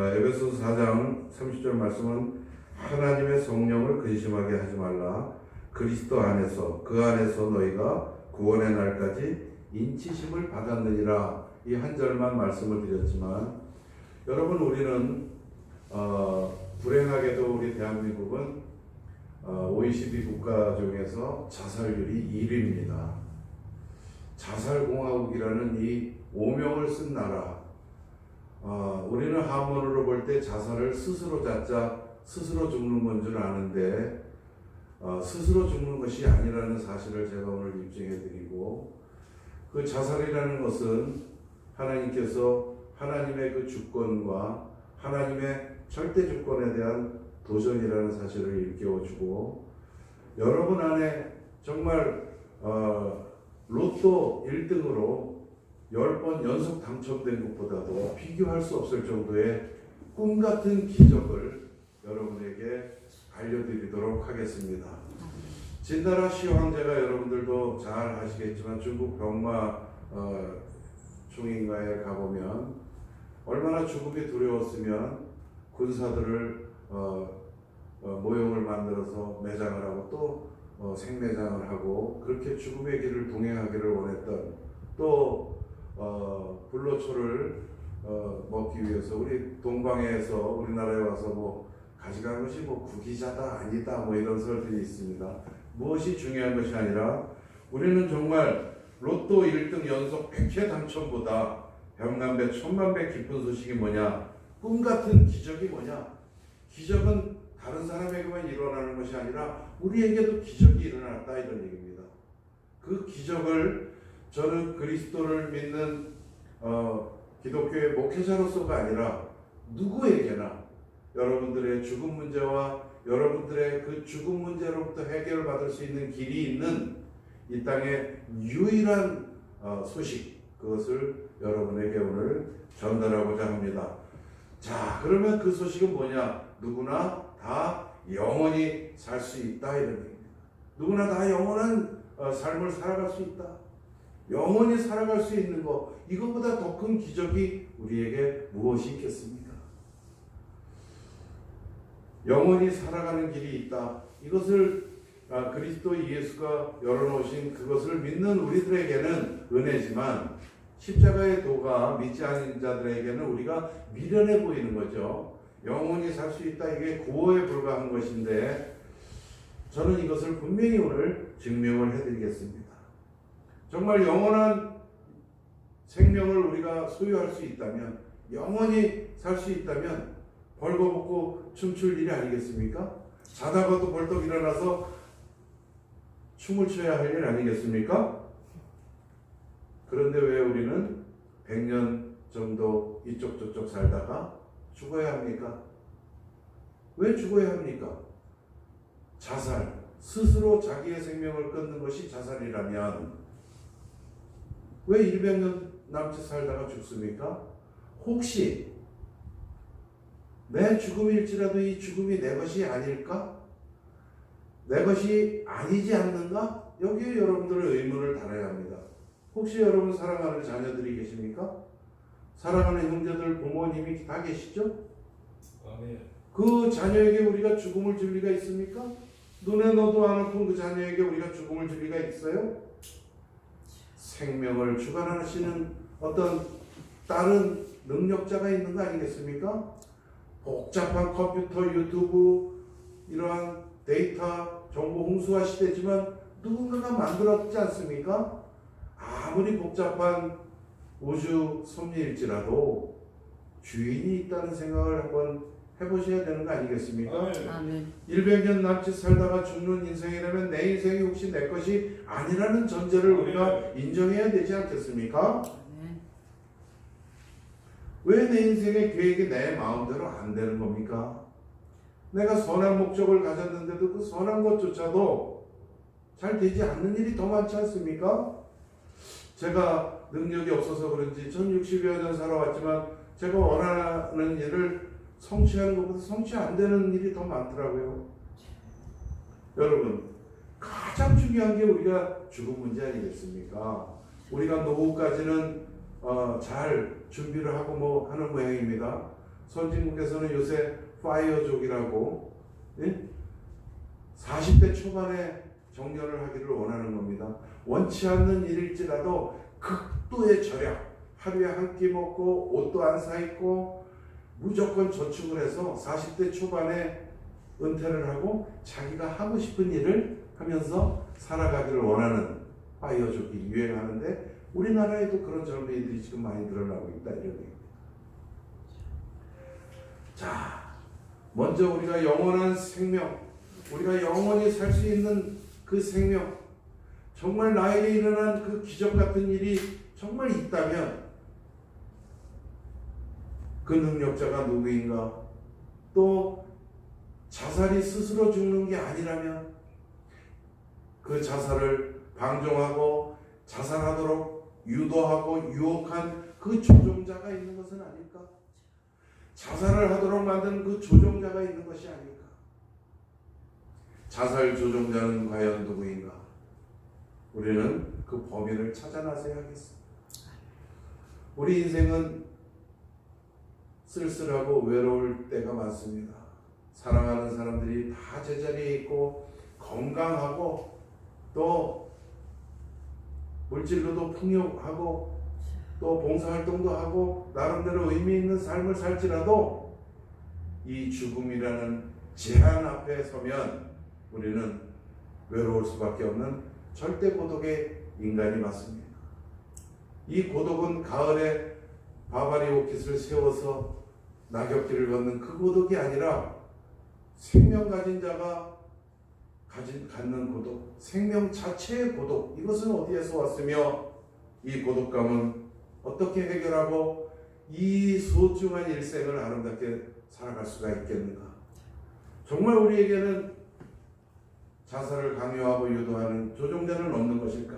에베소서 4장 30절 말씀은 하나님의 성령을 근심하게 하지 말라. 그리스도 안에서 그 안에서 너희가 구원의 날까지 인치심을 받았느니라. 이 한 절만 말씀을 드렸지만 여러분, 우리는 불행하게도 우리 대한민국은 OECD 국가 중에서 자살률이 1위입니다. 자살공화국이라는 이 오명을 쓴 나라. 우리는 한문으로 볼 때 자살을 스스로 자자 스스로 죽는 건 줄 아는데 스스로 죽는 것이 아니라는 사실을 제가 오늘 입증해 드리고, 그 자살이라는 것은 하나님께서 하나님의 그 주권과 하나님의 절대 주권에 대한 도전이라는 사실을 일깨워주고, 여러분 안에 정말 로또 1등으로 10번 연속 당첨된 것보다도 비교할 수 없을 정도의 꿈같은 기적을 여러분에게 알려드리도록 하겠습니다. 진나라 시황제가 여러분들도 잘 아시겠지만 중국 병마 총인가에 가보면 얼마나 죽음이 두려웠으면 군사들을 모형을 만들어서 매장을 하고 또 생매장을 하고 그렇게 죽음의 길을 동행하기를 원했던, 또 불로초를 먹기 위해서 우리 동방에서 우리나라에 와서 뭐 가져간 것이 뭐 구기자다 아니다 뭐 이런 설들이 있습니다. 무엇이 중요한 것이 아니라 우리는 정말 로또 1등 연속 100회 당첨보다 백만배 천만배 기쁜 소식이 뭐냐, 꿈같은 기적이 뭐냐. 기적은 다른 사람에게만 일어나는 것이 아니라 우리에게도 기적이 일어났다, 이런 얘기입니다. 그 기적을 저는 그리스도를 믿는 기독교의 목회자로서가 아니라 누구에게나 여러분들의 죽음 문제와 여러분들의 그 죽음 문제로부터 해결을 받을 수 있는 길이 있는 이 땅의 유일한 소식, 그것을 여러분에게 오늘 전달하고자 합니다. 자, 그러면 그 소식은 뭐냐? 누구나 다 영원히 살 수 있다, 이런 얘기입니다. 누구나 다 영원한 삶을 살아갈 수 있다. 영원히 살아갈 수 있는 것, 이것보다 더 큰 기적이 우리에게 무엇이 있겠습니까? 영원히 살아가는 길이 있다. 이것을 그리스도 예수가 열어놓으신 그것을 믿는 우리들에게는 은혜지만, 십자가의 도가 믿지 않는 자들에게는 우리가 미련해 보이는 거죠. 영원히 살 수 있다, 이게 구호에 불과한 것인데, 저는 이것을 분명히 오늘 증명을 해드리겠습니다. 정말 영원한 생명을 우리가 소유할 수 있다면, 영원히 살 수 있다면 벌거벗고 춤출 일이 아니겠습니까? 자다가도 벌떡 일어나서 춤을 춰야 할 일 아니겠습니까? 그런데 왜 우리는 100년 정도 이쪽 저쪽 살다가 죽어야 합니까? 왜 죽어야 합니까? 자살, 스스로 자기의 생명을 끊는 것이 자살이라면 왜 200년 남짓 살다가 죽습니까? 혹시 내 죽음일지라도 이 죽음이 내 것이 아닐까? 내 것이 아니지 않는가? 여기에 여러분들은 의문을 달아야 합니다. 혹시 여러분 사랑하는 자녀들이 계십니까? 사랑하는 형제들, 부모님이 다 계시죠? 아멘. 그 자녀에게 우리가 죽음을 줄 리가 있습니까? 눈에 넣어도 안 아픈 그 자녀에게 우리가 죽음을 줄 리가 있어요? 생명을 주관하시는 어떤 다른 능력자가 있는 거 아니겠습니까? 복잡한 컴퓨터, 유튜브, 이러한 데이터, 정보 홍수화 시대지만 누군가가 만들었지 않습니까? 아무리 복잡한 우주 섭리일지라도 주인이 있다는 생각을 한번 해보셔야 되는 거 아니겠습니까? 아멘. 100년 남짓 살다가 죽는 인생이라면 내 인생이 혹시 내 것이 아니라는 전제를 우리가 인정해야 되지 않겠습니까? 왜 내 인생의 계획이 내 마음대로 안 되는 겁니까? 내가 선한 목적을 가졌는데도 그 선한 것조차도 잘 되지 않는 일이 더 많지 않습니까? 제가 능력이 없어서 그런지 1060여 년 살아왔지만 제가 원하는 일을 성취하는 것보다 성취 안 되는 일이 더 많더라고요. 여러분, 가장 중요한 게 우리가 죽음 문제 아니겠습니까? 우리가 노후까지는 잘 준비를 하고 뭐 하는 모양입니다. 선진국에서는 요새 파이어족이라고, 예? 40대 초반에 정년을 하기를 원하는 겁니다. 원치 않는 일일지라도 극도의 절약, 하루에 한 끼 먹고 옷도 안 사 입고 무조건 저축을 해서 40대 초반에 은퇴를 하고 자기가 하고 싶은 일을 하면서 살아가기를 원하는 파이어족이 유행하는데, 우리나라에도 그런 젊은이들이 지금 많이 늘어나고 있다, 이런 얘기입니다. 자, 먼저 우리가 영원한 생명, 우리가 영원히 살 수 있는 그 생명, 정말 나에게 일어난 그 기적 같은 일이 정말 있다면 그 능력자가 누구인가? 또 자살이 스스로 죽는 게 아니라면 그 자살을 방종하고 자살하도록 유도하고 유혹한 그 조종자가 있는 것은 아닐까? 자살을 하도록 만든 그 조종자가 있는 것이 아닐까? 자살 조종자는 과연 누구인가? 우리는 그 범인을 찾아나서야 하겠습니다. 우리 인생은 쓸쓸하고 외로울 때가 많습니다. 사랑하는 사람들이 다 제자리에 있고 건강하고 또 물질로도 풍요하고 또 봉사활동도 하고 나름대로 의미 있는 삶을 살지라도 이 죽음이라는 제한 앞에 서면 우리는 외로울 수밖에 없는 절대 고독의 인간이 맞습니다. 이 고독은 가을에 바바리 오깃을 세워서 낙엽길을 걷는 그 고독이 아니라 생명 가진 자가 갖는 고독, 생명 자체의 고독, 이것은 어디에서 왔으며 이 고독감은 어떻게 해결하고 이 소중한 일생을 아름답게 살아갈 수가 있겠는가? 정말 우리에게는 자살을 강요하고 유도하는 조종자는 없는 것일까?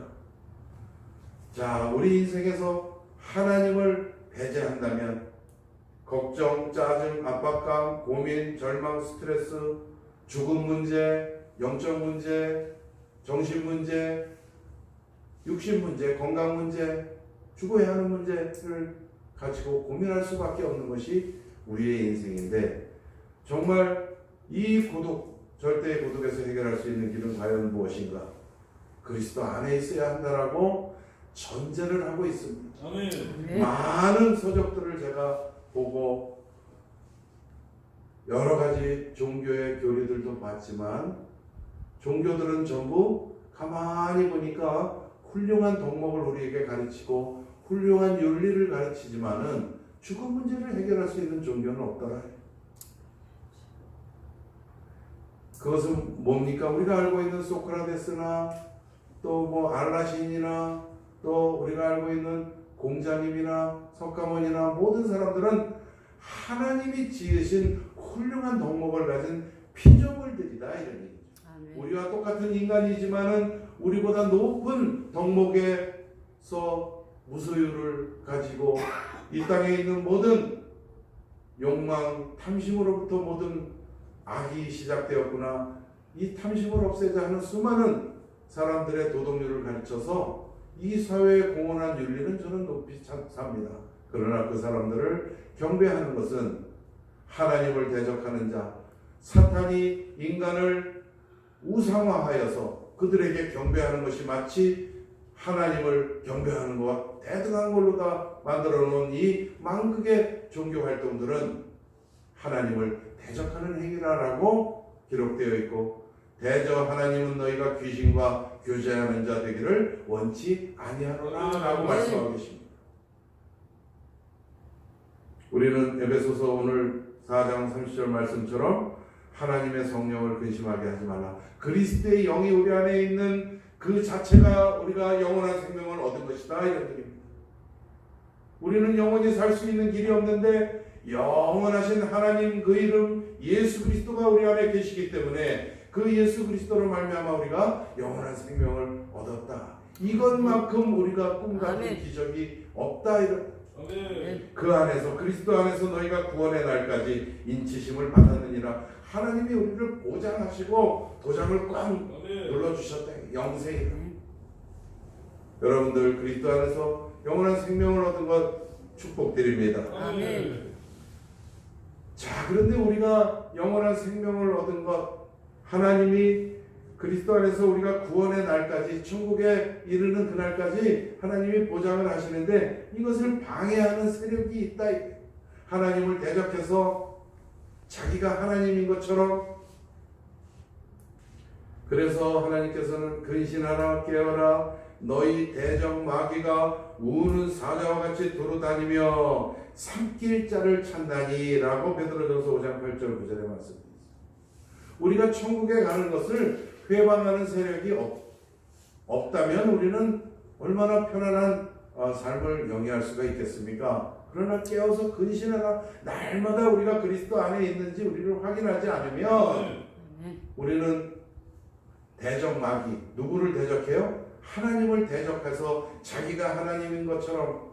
자, 우리 인생에서 하나님을 배제한다면 걱정, 짜증, 압박감, 고민, 절망, 스트레스, 죽음 문제, 영적 문제, 정신 문제, 육신 문제, 건강 문제, 죽어야 하는 문제를 가지고 고민할 수밖에 없는 것이 우리의 인생인데, 정말 이 고독, 절대의 고독에서 해결할 수 있는 길은 과연 무엇인가? 그리스도 안에 있어야 한다라고 전제를 하고 있습니다. 아멘. 많은 서적들을 제가 보고 여러 가지 종교의 교리들도 봤지만, 종교들은 전부 가만히 보니까 훌륭한 덕목을 우리에게 가르치고 훌륭한 윤리를 가르치지만은 죽음 문제를 해결할 수 있는 종교는 없더라. 그것은 뭡니까? 우리가 알고 있는 소크라테스나 또 뭐 알라신이나 또 우리가 알고 있는 공자님이나 석가모니나 모든 사람들은 하나님이 지으신 훌륭한 덕목을 가진 피조물들이다, 이런 얘기죠. 우리와 똑같은 인간이지만은 우리보다 높은 덕목에서 무소유를 가지고 이 땅에 있는 모든 욕망, 탐심으로부터 모든 악이 시작되었구나. 이 탐심을 없애자 하는 수많은 사람들의 도덕률을 가르쳐서 이 사회에 공헌한 윤리는 저는 높이 삽니다. 그러나 그 사람들을 경배하는 것은 하나님을 대적하는 자, 사탄이 인간을 우상화하여서 그들에게 경배하는 것이 마치 하나님을 경배하는 것과 대등한 걸로 다 만들어 놓은 이 망극의 종교 활동들은 하나님을 대적하는 행위라고 기록되어 있고, 대저 하나님은 너희가 귀신과 교제하는 자 되기를 원치 아니하노라 라고 말씀하고 계십니다. 우리는 에베소서 오늘 4장 30절 말씀처럼 하나님의 성령을 근심하게 하지 말라. 그리스도의 영이 우리 안에 있는 그 자체가 우리가 영원한 생명을 얻은 것이다, 이런 얘기입니다. 우리는 영원히 살 수 있는 길이 없는데 영원하신 하나님 그 이름 예수 그리스도가 우리 안에 계시기 때문에 그 예수 그리스도로 말미암아 우리가 영원한 생명을 얻었다. 이것만큼 우리가 꿈 같은 기적이 없다, 이런. 그 안에서 그리스도 안에서 너희가 구원의 날까지 인치심을 받았느니라. 하나님이 우리를 보장하시고 도장을 꽉 눌러주셨다. 영생이다. 여러분들 그리스도 안에서 영원한 생명을 얻은 것 축복드립니다. 아멘. 자, 그런데 우리가 영원한 생명을 얻은 것, 하나님이 그리스도 안에서 우리가 구원의 날까지, 천국에 이르는 그날까지 하나님이 보장을 하시는데 이것을 방해하는 세력이 있다. 하나님을 대적해서 자기가 하나님인 것처럼. 그래서 하나님께서는 근신하라, 깨어라, 너희 대적 마귀가 우는 사자와 같이 두루다니며 삼킬 자를 찾나니 라고 베드로전서 5장 8절 9절에 말씀입니다. 우리가 천국에 가는 것을 회방하는 세력이 없다면 우리는 얼마나 편안한 삶을 영위할 수가 있겠습니까? 그러나 깨어서 근신하라. 날마다 우리가 그리스도 안에 있는지 우리를 확인하지 않으면 우리는 대적 마귀, 누구를 대적해요? 하나님을 대적해서 자기가 하나님인 것처럼.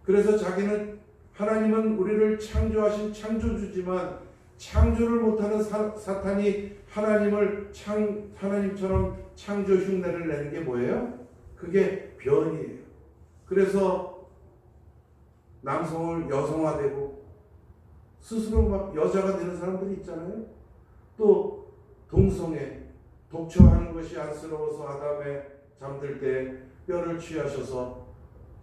그래서 자기는, 하나님은 우리를 창조하신 창조주지만 창조를 못하는 사탄이 하나님처럼 창조 흉내를 내는 게 뭐예요? 그게 변이에요. 그래서 남성을 여성화되고 스스로 막 여자가 되는 사람들이 있잖아요. 또 동성애, 독처하는 것이 안쓰러워서 아담에 잠들 때 뼈를 취하셔서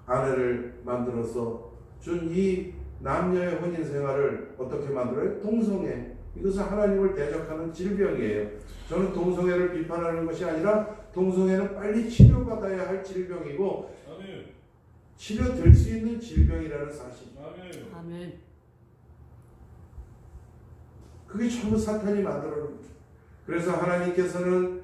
아내를 만들어서 준 이 남녀의 혼인 생활을 어떻게 만들어요? 동성애. 이것은 하나님을 대적하는 질병이에요. 저는 동성애를 비판하는 것이 아니라 동성애는 빨리 치료받아야 할 질병이고 치료될 수 있는 질병이라는 사실. 아멘. 그게 전부 사탄이 만들어 놓은 거예요. 그래서 하나님께서는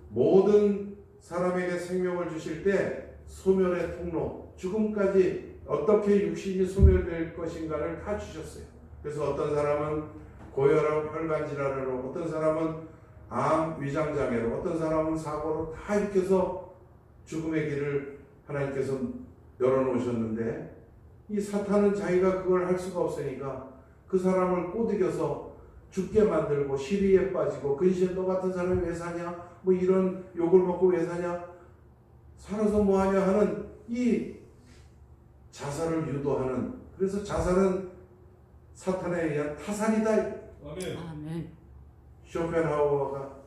모든 사람에게 생명을 주실 때 소멸의 통로, 죽음까지 어떻게 육신이 소멸될 것인가를 다 주셨어요. 그래서 어떤 사람은 고혈압, 혈관 질환으로, 어떤 사람은 암, 위장 장애로, 어떤 사람은 사고로 다 이렇게 해서 죽음의 길을 하나님께서 열어놓으셨는데 이 사탄은 자기가 그걸 할 수가 없으니까 그 사람을 꼬드겨서 죽게 만들고 시리에 빠지고 근신 너 같은 사람이 왜 사냐? 뭐 이런 욕을 먹고 왜 사냐? 살아서 뭐하냐 하는 이 자살을 유도하는, 그래서 자살은 사탄에 의한 타살이다. 아멘. 쇼펜하우어가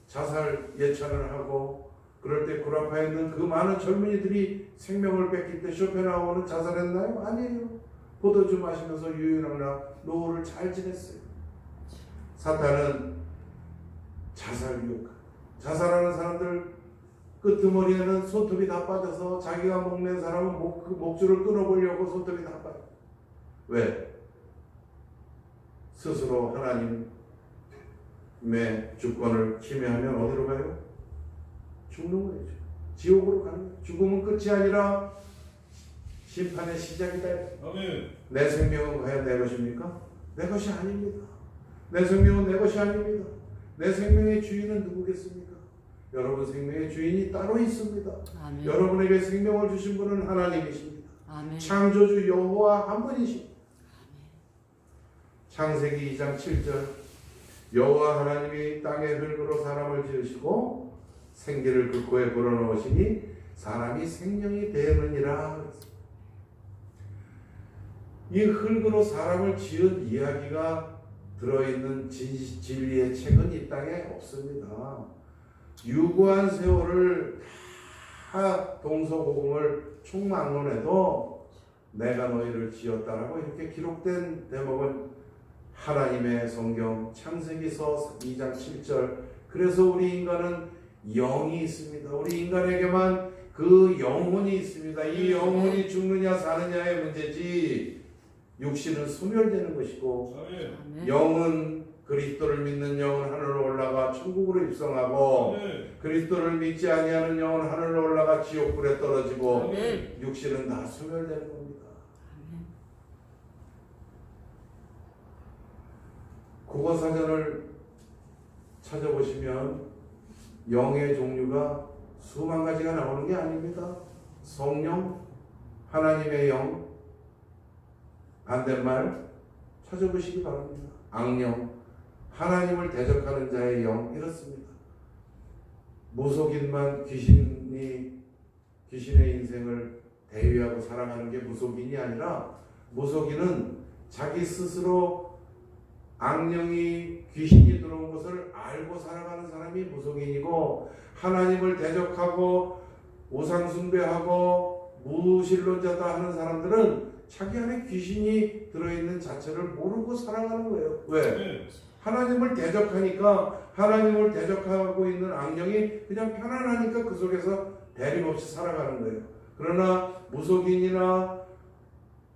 자살 예찬을 하고 그럴 때 구라파에 있는 그 많은 젊은이들이 생명을 뺏길 때 쇼펜하우어는 자살했나요? 아니에요. 포도주 마시면서 유유랑락 노후를 잘 지냈어요. 사탄은 자살 유혹. 자살하는 사람들 끄트머리에는 손톱이 다 빠져서 자기가 목맨 사람은 목줄을 끊어보려고 손톱이 다 빠져. 왜? 스스로 하나님의 주권을 침해하면 어디로 가요? 죽는 거예요. 지옥으로 가는 거예요. 죽음은 끝이 아니라 심판의 시작이다. 아멘. 내 생명은 과연 내 것입니까? 내 것이 아닙니다. 내 생명은 내 것이 아닙니다. 내 생명의 주인은 누구겠습니까? 여러분 생명의 주인이 따로 있습니다. 아멘. 여러분에게 생명을 주신 분은 하나님이십니다. 아멘. 창조주 여호와 한 분이십니다. 창세기 2장 7절 여호와 하나님이 땅의 흙으로 사람을 지으시고 생기를 그 코에 불어넣으시니 사람이 생명이 되느니라. 이 흙으로 사람을 지은 이야기가 들어있는 진리의 책은 이 땅에 없습니다. 유구한 세월을 다 동서고금을 총망론해도 내가 너희를 지었다라고 이렇게 기록된 대목은 하나님의 성경 창세기서 2장 7절. 그래서 우리 인간은 영이 있습니다. 우리 인간에게만 그 영혼이 있습니다. 이 영혼이 죽느냐 사느냐의 문제지 육신은 소멸되는 것이고 아멘. 영은 그리스도를 믿는 영은 하늘로 올라가 천국으로 입성하고 그리스도를 믿지 아니하는 영은 하늘로 올라가 지옥불에 떨어지고 육신은 다 소멸되는 겁니다. 국어사전을 찾아보시면 영의 종류가 수만 가지가 나오는 게 아닙니다. 성령, 하나님의 영, 반대말 찾아보시기 바랍니다. 악령, 하나님을 대적하는 자의 영, 이렇습니다. 무속인만 귀신의 인생을 대위하고 살아가는 게 무속인이 아니라 무속인은 자기 스스로 악령이 귀신이 들어온 것을 알고 살아가는 사람이 무속인이고, 하나님을 대적하고 우상 숭배하고 무신론자다 하는 사람들은 자기 안에 귀신이 들어있는 자체를 모르고 살아가는 거예요. 왜? 하나님을 대적하니까, 하나님을 대적하고 있는 악령이 그냥 편안하니까 그 속에서 대립 없이 살아가는 거예요. 그러나 무속인이나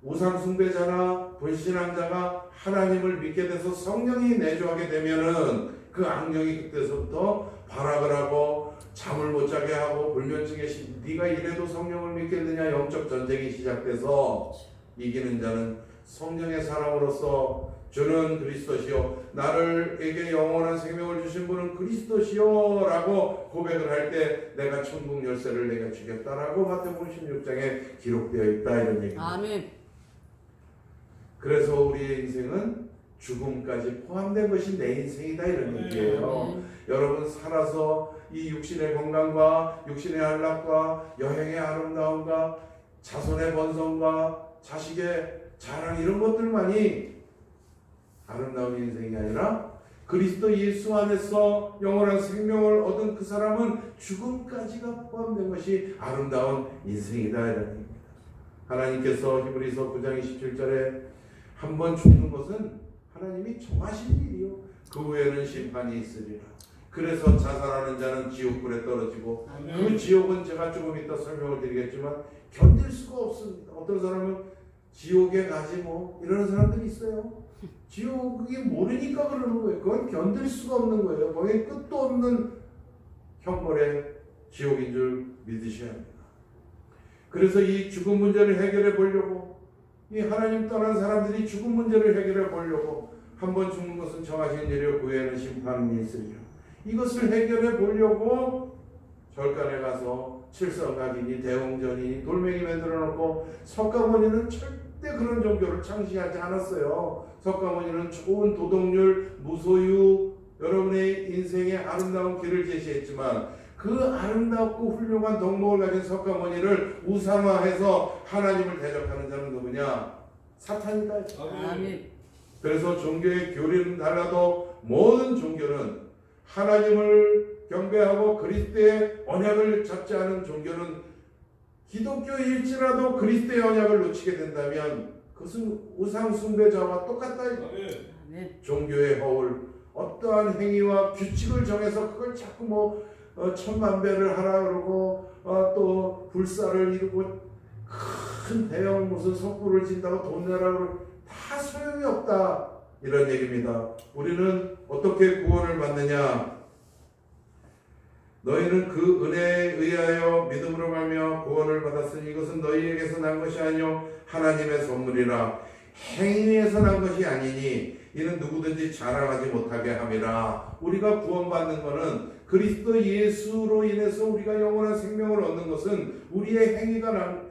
우상숭배자나 불신앙자가 하나님을 믿게 돼서 성령이 내주하게 되면은 그 악령이 그때서부터 발악을 하고 잠을 못 자게 하고 불면증에 네가 이래도 성령을 믿겠느냐 영적 전쟁이 시작돼서 이기는 자는 성령의 사람으로서 주는 그리스도시요 나를에게 영원한 생명을 주신 분은 그리스도시요 라고 고백을 할 때 내가 천국 열쇠를 내가 주겠다라고 마태복음 16장에 기록되어 있다 이런 얘기입니다. 아멘. 그래서 우리의 인생은 죽음까지 포함된 것이 내 인생이다 이런 얘기예요. 여러분 살아서 이 육신의 건강과 육신의 안락과 여행의 아름다움과 자손의 번성과 자식의 자랑 이런 것들만이 아름다운 인생이 아니라 그리스도 예수 안에서 영원한 생명을 얻은 그 사람은 죽음까지가 포함된 것이 아름다운 인생이다 이런 얘기입니다. 하나님께서 히브리서 9장 27절에 한 번 죽는 것은 하나님이 정하신 일이요 그 후에는 심판이 있으리라. 그래서 자살하는 자는 지옥불에 떨어지고 그 지옥은 제가 조금 이따 설명을 드리겠지만 견딜 수가 없습니다. 어떤 사람은 지옥에 가지 뭐 이런 사람들이 있어요. 지옥이 모르니까 그러는 거예요. 그건 견딜 수가 없는 거예요. 거기 끝도 없는 형벌의 지옥인 줄 믿으셔야 합니다. 그래서 이 죽음 문제를 해결해 보려고 이 하나님 떠난 사람들이 죽음 문제를 해결해 보려고 한 번 죽는 것은 정하신 일이요 그 후에는 심판이 있으리라. 이것을 해결해 보려고 절간에 가서 칠성각이니 대웅전이니 돌멩이 만들어 놓고 석가모니는 절대 그런 종교를 창시하지 않았어요. 석가모니는 좋은 도덕률, 무소유, 여러분의 인생의 아름다운 길을 제시했지만 그 아름답고 훌륭한 덕목을 가진 석가모니를 우상화해서 하나님을 대적하는 자는 누구냐? 사탄이다. 아멘. 그래서 종교의 교리는 달라도 모든 종교는 하나님을 경배하고 그리스도의 언약을 잡지 않은 종교는 기독교일지라도 그리스도의 언약을 놓치게 된다면 그것은 우상 숭배자와 똑같다. 아멘. 종교의 허울, 어떠한 행위와 규칙을 정해서 그걸 자꾸 천만배를 하라 그러고 또 불사를 이루고 큰 대형 무슨 석불을 진다고 돈 내라 그러고 다 소용이 없다 이런 얘기입니다. 우리는 어떻게 구원을 받느냐? 너희는 그 은혜에 의하여 믿음으로 말며 구원을 받았으니 이것은 너희에게서 난 것이 아니요 하나님의 선물이라. 행위에서 난 것이 아니니 이는 누구든지 자랑하지 못하게 함이라. 우리가 구원받는 것은 그리스도 예수로 인해서 우리가 영원한 생명을 얻는 것은 우리의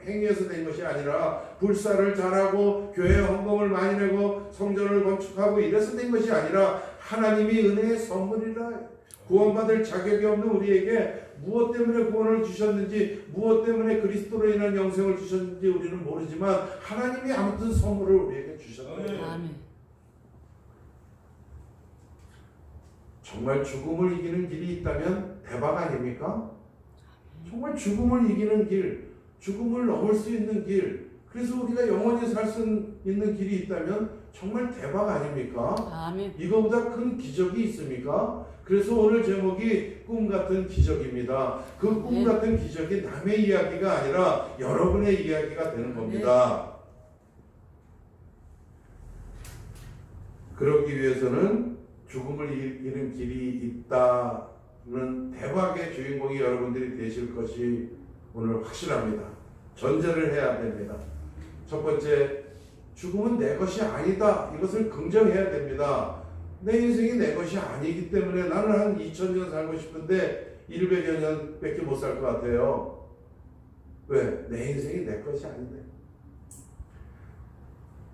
행위에서 된 것이 아니라 불사를 잘하고 교회 헌금을 많이 내고 성전을 건축하고 이래서 된 것이 아니라 하나님이 은혜의 선물이라. 구원받을 자격이 없는 우리에게 무엇 때문에 구원을 주셨는지 무엇 때문에 그리스도로 인한 영생을 주셨는지 우리는 모르지만 하나님이 아무튼 선물을 우리에게 주셨다. 아멘. 정말 죽음을 이기는 길이 있다면 대박 아닙니까? 정말 죽음을 이기는 길, 죽음을 넘을 수 있는 길, 그래서 우리가 영원히 살 수 있는 길이 있다면 정말 대박 아닙니까? 아멘. 이거보다 큰 기적이 있습니까? 그래서 오늘 제목이 꿈 같은 기적입니다. 그 꿈 같은 기적이 남의 이야기가 아니라 여러분의 이야기가 되는 겁니다. 그러기 위해서는 죽음을 이기는 길이 있다는 대박의 주인공이 여러분들이 되실 것이 오늘 확실합니다. 전제를 해야 됩니다. 첫 번째, 죽음은 내 것이 아니다. 이것을 긍정해야 됩니다. 내 인생이 내 것이 아니기 때문에 나는 한 2000년 살고 싶은데 100여 년밖에 못 살 것 같아요. 왜? 내 인생이 내 것이 아닌데.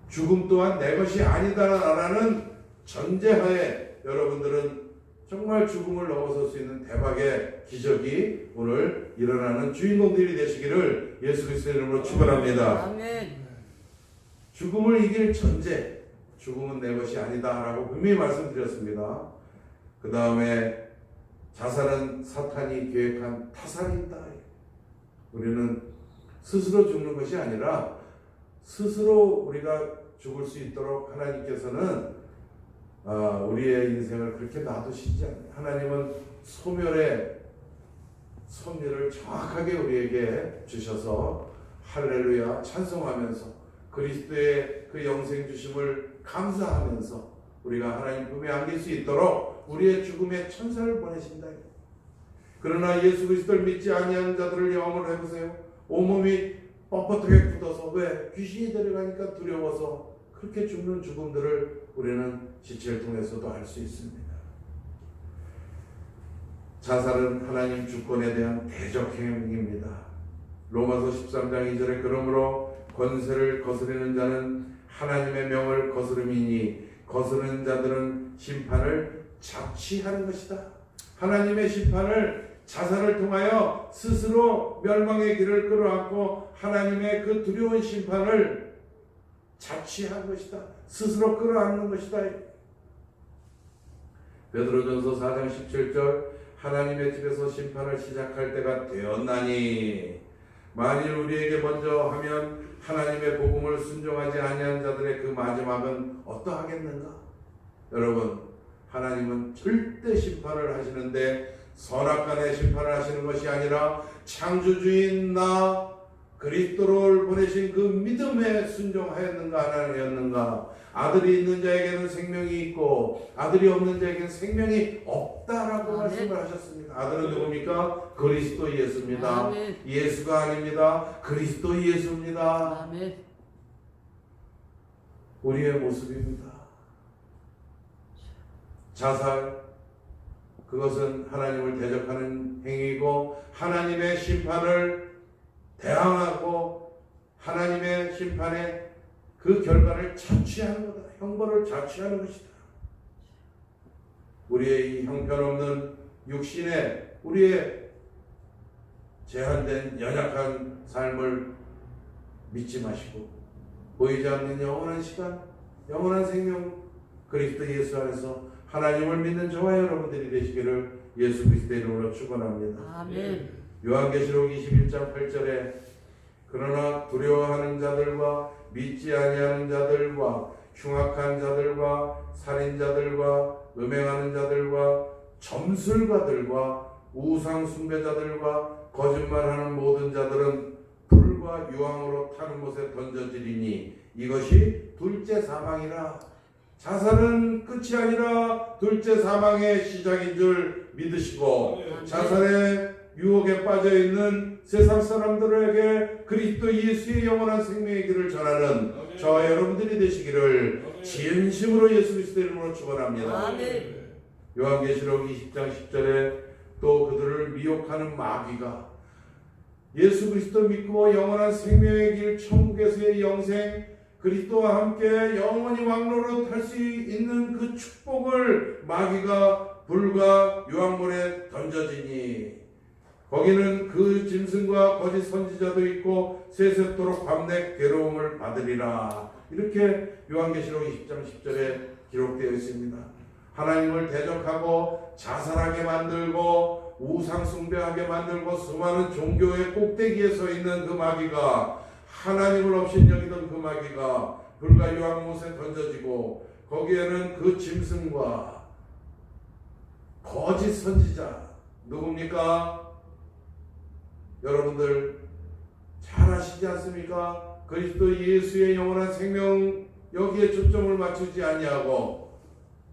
죽음 또한 내 것이 아니다라는 전제하에 여러분들은 정말 죽음을 넘어설 수 있는 대박의 기적이 오늘 일어나는 주인공들이 되시기를 예수 그리스도의 이름으로 축원합니다. 아멘. 죽음을 이길 전제, 죽음은 내 것이 아니다라고 분명히 말씀드렸습니다. 그 다음에 자살은 사탄이 계획한 타살이다. 우리는 스스로 죽는 것이 아니라 스스로 우리가 죽을 수 있도록 하나님께서는 우리의 인생을 그렇게 놔두시지 않아요. 하나님은 소멸의 섭리를 정확하게 우리에게 주셔서 할렐루야 찬송하면서 그리스도의 그 영생 주심을 감사하면서 우리가 하나님 품에 안길 수 있도록 우리의 죽음의 천사를 보내신다. 그러나 예수 그리스도를 믿지 아니하는 자들을 영험을 해보세요. 온몸이 뻣뻣하게 굳어서 왜? 귀신이 데려가니까 두려워서 그렇게 죽는 죽음들을 우리는 지체를 통해서도 알 수 있습니다. 자살은 하나님 주권에 대한 대적 행위입니다. 로마서 13장 2절에 그러므로 권세를 거스르는 자는 하나님의 명을 거스름이니 거스르는 자들은 심판을 자취하는 것이다. 하나님의 심판을 자살을 통하여 스스로 멸망의 길을 끌어안고 하나님의 그 두려운 심판을 자취한 것이다. 스스로 끌어안는 것이다. 베드로전서 4장 17절 하나님의 집에서 심판을 시작할 때가 되었나니 만일 우리에게 먼저 하면 하나님의 복음을 순종하지 아니한 자들의 그 마지막은 어떠하겠는가? 여러분, 하나님은 절대 심판을 하시는데 선악간의 심판을 하시는 것이 아니라 창조주인 나 그리스도를 보내신 그 믿음에 순종하였는가 아니었는가? 아들이 있는 자에게는 생명이 있고 아들이 없는 자에게는 생명이 없다라고 말씀을 하셨습니다. 아들은 누굽니까? 그리스도 예수입니다. 아멘. 예수가 아닙니다. 그리스도 예수입니다. 아멘. 우리의 모습입니다. 자살, 그것은 하나님을 대적하는 행위고 하나님의 심판을 대항하고 하나님의 심판의 그 결과를 자취하는 거다. 형벌을 자취하는 것이다. 우리의 이 형편없는 육신의 우리의 제한된 연약한 삶을 믿지 마시고 보이지 않는 영원한 시간, 영원한 생명 그리스도 예수 안에서 하나님을 믿는 저와 여러분들이 되시기를 예수 그리스도의 이름으로 축원합니다. 아멘. 요한계시록 21장 8절에 그러나 두려워하는 자들과 믿지 아니하는 자들과 흉악한 자들과 살인자들과 음행하는 자들과 점술가들과 우상 숭배자들과 거짓말하는 모든 자들은 불과 유황으로 타는 곳에 던져지리니 이것이 둘째 사망이라. 자살은 끝이 아니라 둘째 사망의 시작인 줄 믿으시고 자살의 유혹에 빠져있는 세상 사람들에게 그리스도 예수의 영원한 생명의 길을 전하는 저와 여러분들이 되시기를 진심으로 예수 그리스도의 이름으로 축원합니다. 아멘. 요한계시록 20장 10절에 또 그들을 미혹하는 마귀가 예수 그리스도 믿고 영원한 생명의 길 천국에서의 영생 그리스도와 함께 영원히 왕노릇 할 수 있는 그 축복을 마귀가 불과 유황물에 던져지니 거기는 그 짐승과 거짓 선지자도 있고 세세토록 밤낮 괴로움을 받으리라. 이렇게 요한계시록 20장 10절에 기록되어 있습니다. 하나님을 대적하고 자살하게 만들고 우상 숭배하게 만들고 수많은 종교의 꼭대기에 서 있는 그 마귀가 하나님을 없인 여기던 그 마귀가 불과 유황못에 던져지고 거기에는 그 짐승과 거짓 선지자 누굽니까? 여러분들 잘 아시지 않습니까? 그리스도 예수의 영원한 생명 여기에 초점을 맞추지 아니하고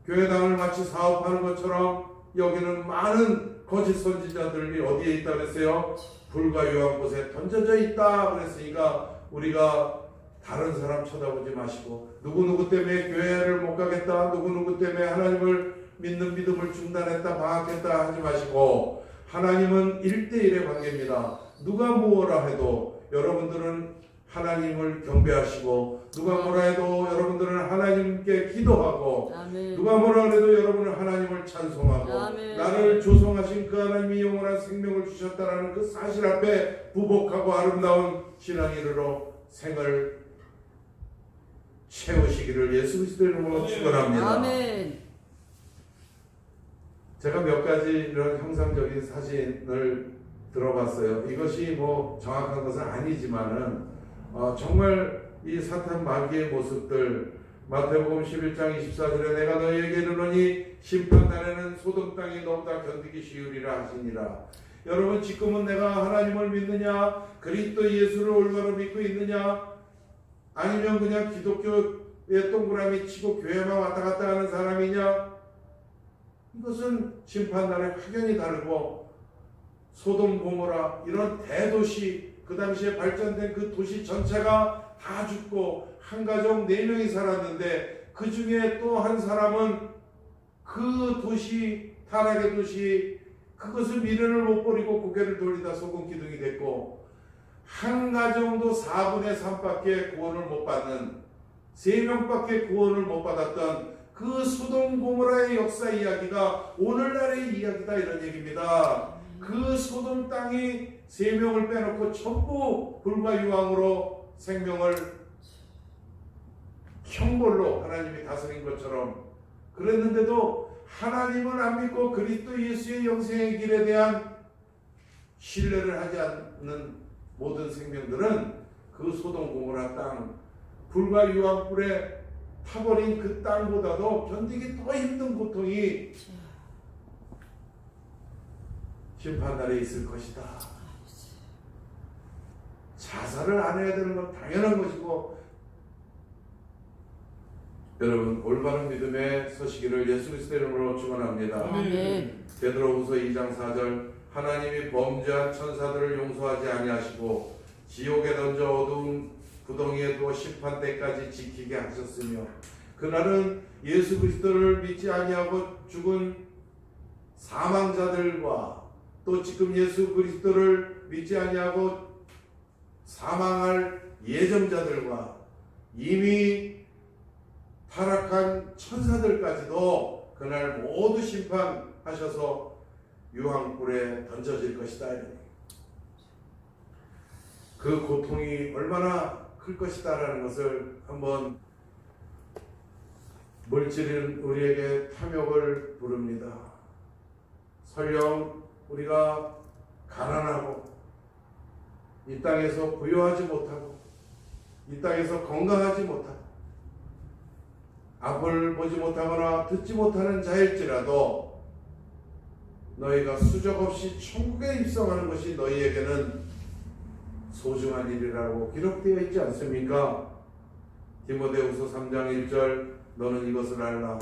교회당을 마치 사업하는 것처럼 여기는 많은 거짓 선지자들이 어디에 있다 그랬어요? 불과 유황못에 던져져 있다 그랬으니까 우리가 다른 사람 쳐다보지 마시고 누구누구 때문에 교회를 못 가겠다 누구누구 때문에 하나님을 믿는 믿음을 중단했다 방학했다 하지 마시고 하나님은 1대1의 관계입니다. 누가 뭐라 해도 여러분들은 하나님을 경배하시고 누가 뭐라 해도 여러분들은 하나님께 기도하고 아멘. 누가 뭐라 해도 여러분은 하나님을 찬송하고 아멘. 나를 조성하신 그 하나님이 영원한 생명을 주셨다라는 그 사실 앞에 부복하고 아름다운 신앙인으로 생을 채우시기를 예수 그리스도 이름으로 축원합니다. 아멘. 제가 몇 가지 이런 형상적인 사진을 들어봤어요. 이것이 뭐 정확한 것은 아니지만은 정말 이 사탄 마귀의 모습들, 마태복음 11장 24절에 내가 너희에게 이르노니 심판날에는 소돔 땅이 너보다 견디기 쉬우리라 하시니라. 여러분, 지금은 내가 하나님을 믿느냐, 그리스도 예수를 올바로 믿고 있느냐, 아니면 그냥 기독교의 동그라미 치고 교회만 왔다 갔다 하는 사람이냐, 이것은 심판날에 확연히 다르고, 소돔 고모라 이런 대도시, 그 당시에 발전된 그 도시 전체가 다 죽고 한 가정 4명이 살았는데, 그 중에 또 한 사람은 그 도시, 타락의 도시, 그것을 미련을 못 버리고 고개를 돌리다 소금 기둥이 됐고, 한 가정도 4분의 3밖에 구원을 못 받는, 3명밖에 구원을 못 받았던 그 소돔 고모라의 역사 이야기가 오늘날의 이야기다, 이런 얘기입니다. 그 소돔 땅이 3명을 빼놓고 전부 불과 유황으로 생명을 형벌로 하나님이 다스린 것처럼 그랬는데도 하나님을 안 믿고 그리스도 예수의 영생의 길에 대한 신뢰를 하지 않는 모든 생명들은 그 소돔 고모라 땅, 불과 유황불에 타버린 그 땅보다도 견디기 더 힘든 고통이 심판날에 있을 것이다. 자살을 안 해야 되는 건 당연한 것이고, 여러분, 올바른 믿음에 서시기를 예수 그리스도 이름으로 축원합니다. 아멘. 베드로후서 2장 4절, 하나님이 범죄한 천사들을 용서하지 아니하시고 지옥에 던져 어두운 구덩이에 두어 심판 때까지 지키게 하셨으며, 그날은 예수 그리스도를 믿지 아니하고 죽은 사망자들과 또 지금 예수 그리스도를 믿지 아니하고 사망할 예정자들과 이미 타락한 천사들까지도 그날 모두 심판하셔서 유황불에 던져질 것이다. 그 고통이 얼마나 클 것이다라는 것을 한번, 물질은 우리에게 탐욕을 부릅니다. 설령 우리가 가난하고 이 땅에서 부유하지 못하고 이 땅에서 건강하지 못하고 앞을 보지 못하거나 듣지 못하는 자일지라도 너희가 수적 없이 천국에 입성하는 것이 너희에게는 소중한 일이라고 기록되어 있지 않습니까? 디모데후서 3장 1절, 너는 이것을 알라,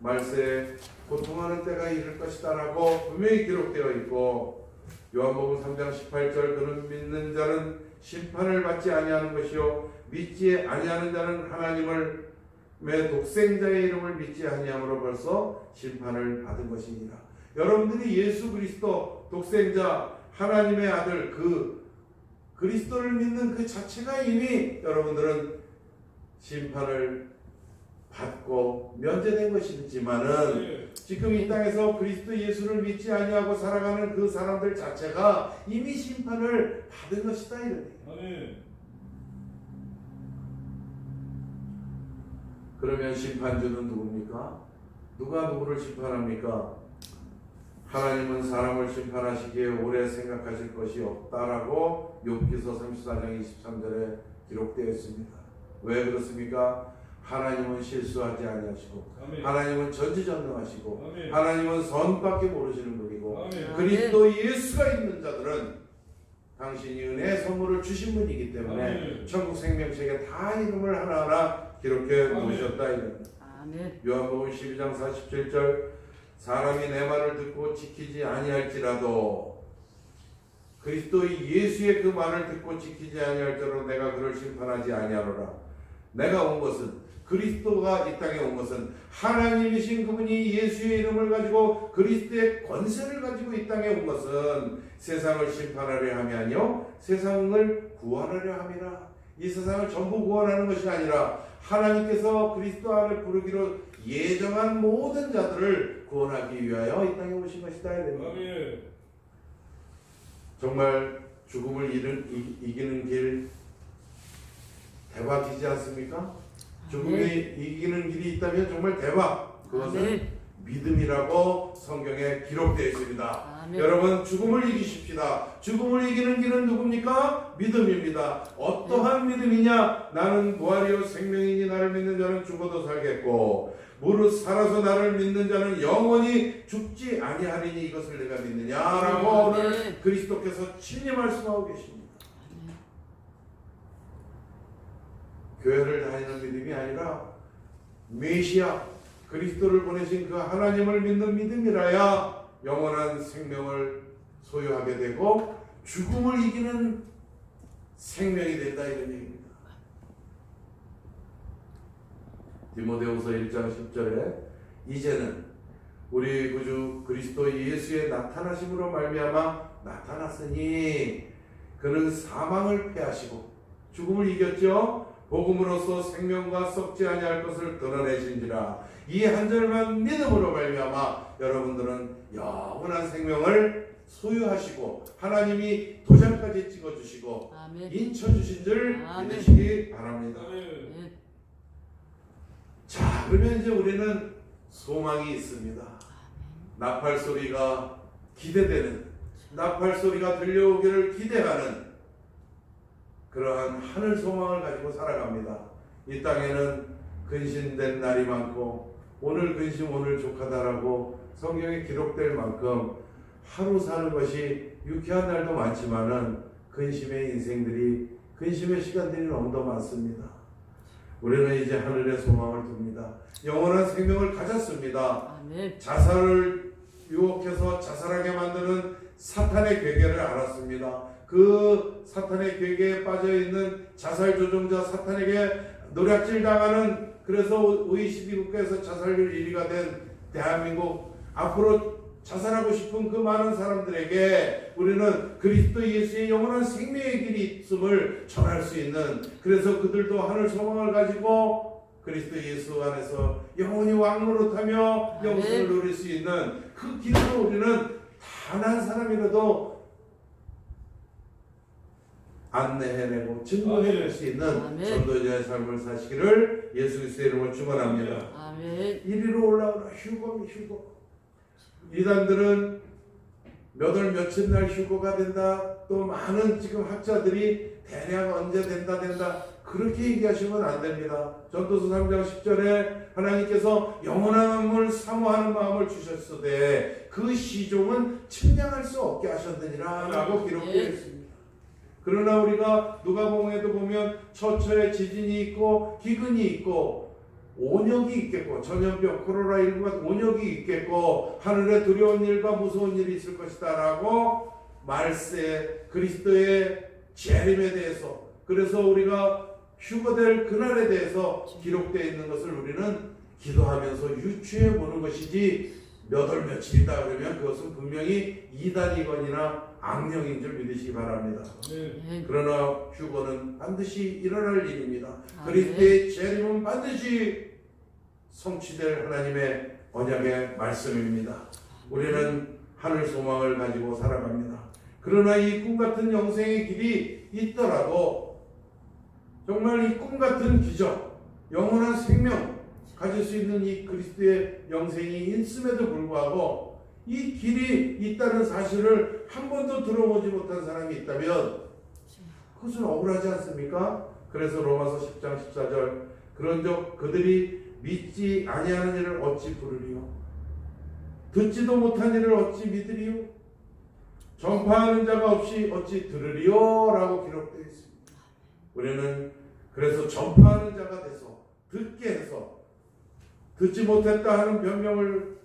말세에 고통하는 때가 이를 것이다 라고 분명히 기록되어 있고, 요한복음 3장 18절, 그는 믿는 자는 심판을 받지 아니하는 것이요 믿지 아니하는 자는 하나님을 독생자의 이름을 믿지 아니함으로 벌써 심판을 받은 것이니라. 여러분들이 예수 그리스도 독생자 하나님의 아들 그 그리스도를 믿는 그 자체가 이미 여러분들은 심판을 받고 면제된 것이지만은, 지금 이 땅에서 그리스도 예수를 믿지 아니하고 살아가는 그 사람들 자체가 이미 심판을 받은 것이다, 이러네. 그러면 심판주는 누굽니까? 누가 누구를 심판합니까? 하나님은 사람을 심판하시기에 오래 생각하실 것이 없다라고 욥기서 34장 23절에 기록되어 있습니다. 왜 그렇습니까? 하나님은 실수하지 아니하시고, 아멘. 하나님은 전지전능하시고, 아멘. 하나님은 선밖에 모르시는 분이고, 아멘. 그리스도 예수가 있는 자들은 당신이 은혜의 선물을 주신 분이기 때문에 아멘. 천국 생명책에 다 이름을 하나하나 기록해 놓으셨다. 아멘. 요한복음 12장 47절, 사람이 내 말을 듣고 지키지 아니할지라도, 그리스도 예수의 그 말을 듣고 지키지 아니할지라도 내가 그를 심판하지 아니하노라. 내가 온 것은, 그리스도가 이 땅에 온 것은 하나님이신 그분이 예수의 이름을 가지고 그리스도의 권세를 가지고 이 땅에 온 것은 세상을 심판하려 함이 아니요 세상을 구원하려 함이라. 이 세상을 전부 구원하는 것이 아니라 하나님께서 그리스도 안에 부르기로 예정한 모든 자들을 구원하기 위하여 이 땅에 오신 것이다. 정말 죽음을 이기는 길 대박이지 않습니까? 죽음이 이기는 길이 있다면 정말 대박. 그것은 아멘. 믿음이라고 성경에 기록되어 있습니다. 아멘. 여러분 죽음을 이기십시다. 죽음을 이기는 길은 누굽니까? 믿음입니다. 어떠한 믿음이냐? 나는 부활이요 생명이니 나를 믿는 자는 죽어도 살겠고 무릇 살아서 나를 믿는 자는 영원히 죽지 아니하리니 이것을 내가 믿느냐라고 아멘. 오늘 그리스도께서 친히 말씀하고 계십니다. 교회를 다니는 믿음이 아니라 메시아 그리스도를 보내신 그 하나님을 믿는 믿음이라야 영원한 생명을 소유하게 되고 죽음을 이기는 생명이 된다 이런 얘기입니다. 디모데후서 1장 10절에 이제는 우리 구주 그리스도 예수의 나타나심으로 말미암아 나타났으니 그는 사망을 패하시고 죽음을 이겼죠. 복음으로써 생명과 썩지 아니할 것을 드러내신지라. 이 한 절만 믿음으로 말미암아 여러분들은 영원한 생명을 소유하시고 하나님이 도장까지 찍어주시고 아멘. 인쳐주신 줄 아멘. 믿으시기 바랍니다. 아멘. 자, 그러면 이제 우리는 소망이 있습니다. 나팔 소리가 기대되는, 나팔 소리가 들려오기를 기대하는 그러한 하늘 소망을 가지고 살아갑니다. 이 땅에는 근신된 날이 많고 오늘 근심 오늘 족하다라고 성경에 기록될 만큼 하루 사는 것이 유쾌한 날도 많지만은 근심의 인생들이 근심의 시간들이 너무도 많습니다. 우리는 이제 하늘의 소망을 둡니다. 영원한 생명을 가졌습니다. 아멘. 자살을 유혹해서 자살하게 만드는 사탄의 괴계를 알았습니다. 그 사탄의 괴계에 빠져있는 자살 조종자 사탄에게 노략질 당하는 그래서 OECD 국가에서 자살률 1위가 된 대한민국 앞으로 자살하고 싶은 그 많은 사람들에게 우리는 그리스도 예수의 영원한 생명의 길이 있음을 전할 수 있는 그래서 그들도 하늘 소망을 가지고 그리스도 예수 안에서 영원히 왕노릇하며 영생을 누릴 수 있는 그 길로 우리는 단 한 사람이라도 안내해내고 증거해낼 수 있는 아멘. 전도자의 삶을 사시기를 예수 그리스도의 이름으로 축원합니다. 아멘. 이리로 올라오라 휴고 이단들은 몇 월 며칠 날 휴고가 된다. 또 많은 지금 학자들이 대략 언제 된다 그렇게 얘기하시면 안 됩니다. 전도서 3장 10절에 하나님께서 영원함을 사모하는 마음을 주셨으되 그 시종은 측량할 수 없게 하셨느니라 라고 기록되어 있습니다. 그러나 우리가 누가복음에도 보면 처처에 지진이 있고 기근이 있고 온역이 있겠고 전염병 코로나19가 온역이 있겠고 하늘에 두려운 일과 무서운 일이 있을 것이다 라고 말세 그리스도의 재림에 대해서 그래서 우리가 휴거될 그날에 대해서 기록되어 있는 것을 우리는 기도하면서 유추해 보는 것이지 몇 월 며칠이다 그러면 그것은 분명히 이단이거니나 악령인 줄 믿으시기 바랍니다. 네. 그러나 휴거는 반드시 일어날 일입니다. 아, 그리스도의 재림은 반드시 성취될 하나님의 언약의 말씀입니다. 우리는 하늘 소망을 가지고 살아갑니다. 그러나 이 꿈같은 영생의 길이 있더라도 정말 이 꿈같은 기적, 영원한 생명 가질 수 있는 이 그리스도의 영생이 있음에도 불구하고 이 길이 있다는 사실을 한 번도 들어보지 못한 사람이 있다면 그것은 억울하지 않습니까? 그래서 로마서 10장 14절 그런즉 그들이 믿지 아니하는 일을 어찌 부르리요? 듣지도 못한 일을 어찌 믿으리요? 전파하는 자가 없이 어찌 들으리요? 라고 기록되어 있습니다. 우리는 그래서 전파하는 자가 돼서 듣게 해서 듣지 못했다 하는 변명을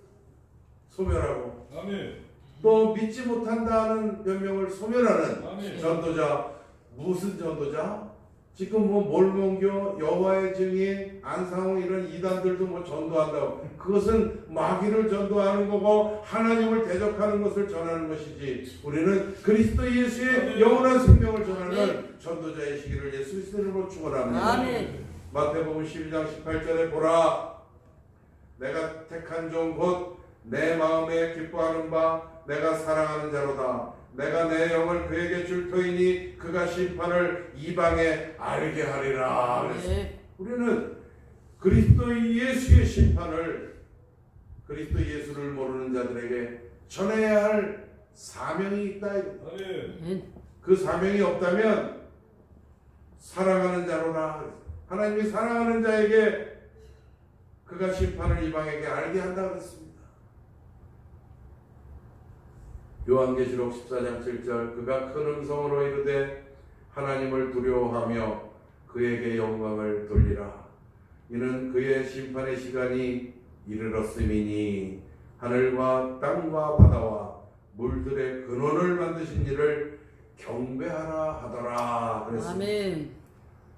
소멸하고 아멘. 또 믿지 못한다 하는 변명을 소멸하는 아멘. 전도자. 무슨 전도자? 지금 뭐 몰몬교, 여호와의 증인, 안상홍 이런 이단들도 뭐 전도한다고 그것은 마귀를 전도하는 거고 하나님을 대적하는 것을 전하는 것이지 우리는 그리스도 예수의 영원한 생명을 전하는 전도자의 시기를 예수 그리스도 이름으로 축원합니다. 아멘. 마태복음 12장 18절에 보라 내가 택한 종 곧 내 마음에 기뻐하는 바 내가 사랑하는 자로다. 내가 내 영을 그에게 줄 터이니 그가 심판을 이방에 알게 하리라. 그래서 우리는 그리스도 예수의 심판을 그리스도 예수를 모르는 자들에게 전해야 할 사명이 있다. 아멘. 그 사명이 없다면 사랑하는 자로나 하나님이 사랑하는 자에게 그가 심판을 이방에게 알게 한다 그랬습니다. 요한계시록 14장 7절 그가 큰 음성으로 이르되 하나님을 두려워하며 그에게 영광을 돌리라. 이는 그의 심판의 시간이 이르렀음이니 하늘과 땅과 바다와 물들의 근원을 만드신 이를 경배하라 하더라 그랬습니다. 아멘.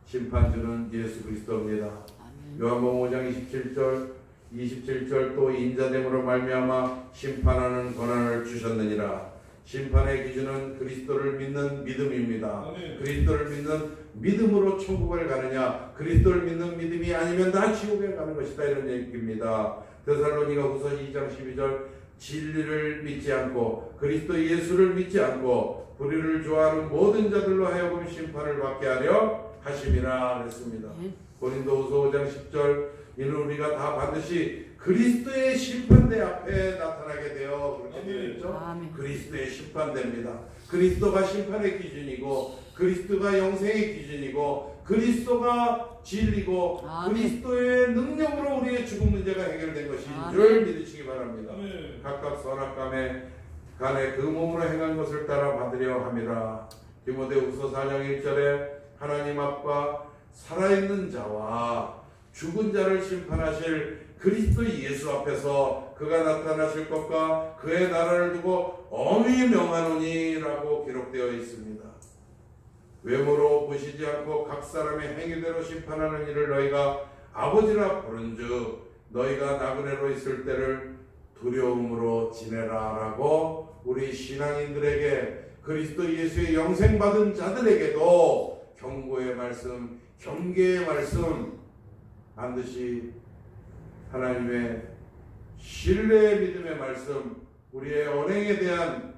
심판주는 예수 그리스도입니다. 아멘. 요한복음 5장 27절 또 인자됨으로 말미암아 심판하는 권한을 주셨느니라. 심판의 기준은 그리스도를 믿는 믿음입니다. 아멘. 그리스도를 믿는 믿음으로 천국을 가느냐 그리스도를 믿는 믿음이 아니면 다 지옥에 가는 것이다 이런 얘기입니다. 데살로니가후서 2장 12절 진리를 믿지 않고 그리스도 예수를 믿지 않고 불의를 좋아하는 모든 자들로 하여금 심판을 받게 하려 하심이라 그랬습니다. 고린도후서 5장 10절 이는 우리가 다 반드시 그리스도의 심판대 앞에 나타나게 되어 그렇게 되어 있죠. 아멘. 그리스도의 심판대입니다. 그리스도가 심판의 기준이고 그리스도가 영생의 기준이고 그리스도가 진리고 아멘. 그리스도의 능력으로 우리의 죽음 문제가 해결된 것인 아멘. 줄 믿으시기 바랍니다. 아멘. 각각 선악감에 간에 그 몸으로 행한 것을 따라 받으려 함이라. 디모데후서 4장 1절에 하나님 앞과 살아있는 자와 죽은 자를 심판하실 그리스도 예수 앞에서 그가 나타나실 것과 그의 나라를 두고 엄히 명하노니라고 기록되어 있습니다. 외모로 보시지 않고 각 사람의 행위대로 심판하는 일을 너희가 아버지라 부른즉 너희가 나그네로 있을 때를 두려움으로 지내라라고 우리 신앙인들에게 그리스도 예수의 영생 받은 자들에게도 경고의 말씀, 경계의 말씀 반드시 하나님의 신뢰의 믿음의 말씀 우리의 언행에 대한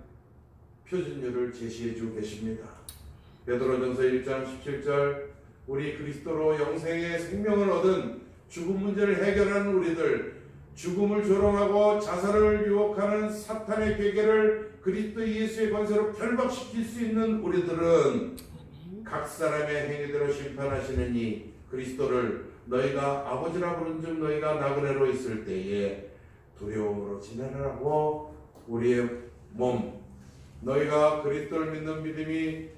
표준율을 제시해 주고 계십니다. 베드로전서 1장 17절 우리 그리스도로 영생의 생명을 얻은 죽음 문제를 해결하는 우리들 죽음을 조롱하고 자살을 유혹하는 사탄의 괴계를 그리스도 예수의 권세로 결박시킬 수 있는 우리들은 각 사람의 행위대로 심판하시느니 그리스도를 너희가 아버지라 부른 즉 너희가 나그네로 있을 때에 두려움으로 지내라고 우리의 몸 너희가 그리스도를 믿는 믿음이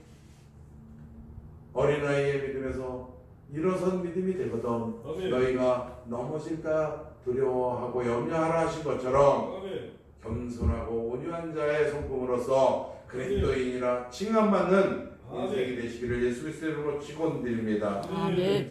어린아이의 믿음에서 일어선 믿음이 되거든. 아멘. 너희가 넘어질까 두려워하고 염려하라 하신 것처럼 아멘. 겸손하고 온유한 자의 성품으로서 그리스도인이라 칭함받는 인생이 되시기를 예수 그리스도의 이름으로 축원드립니다. 아멘.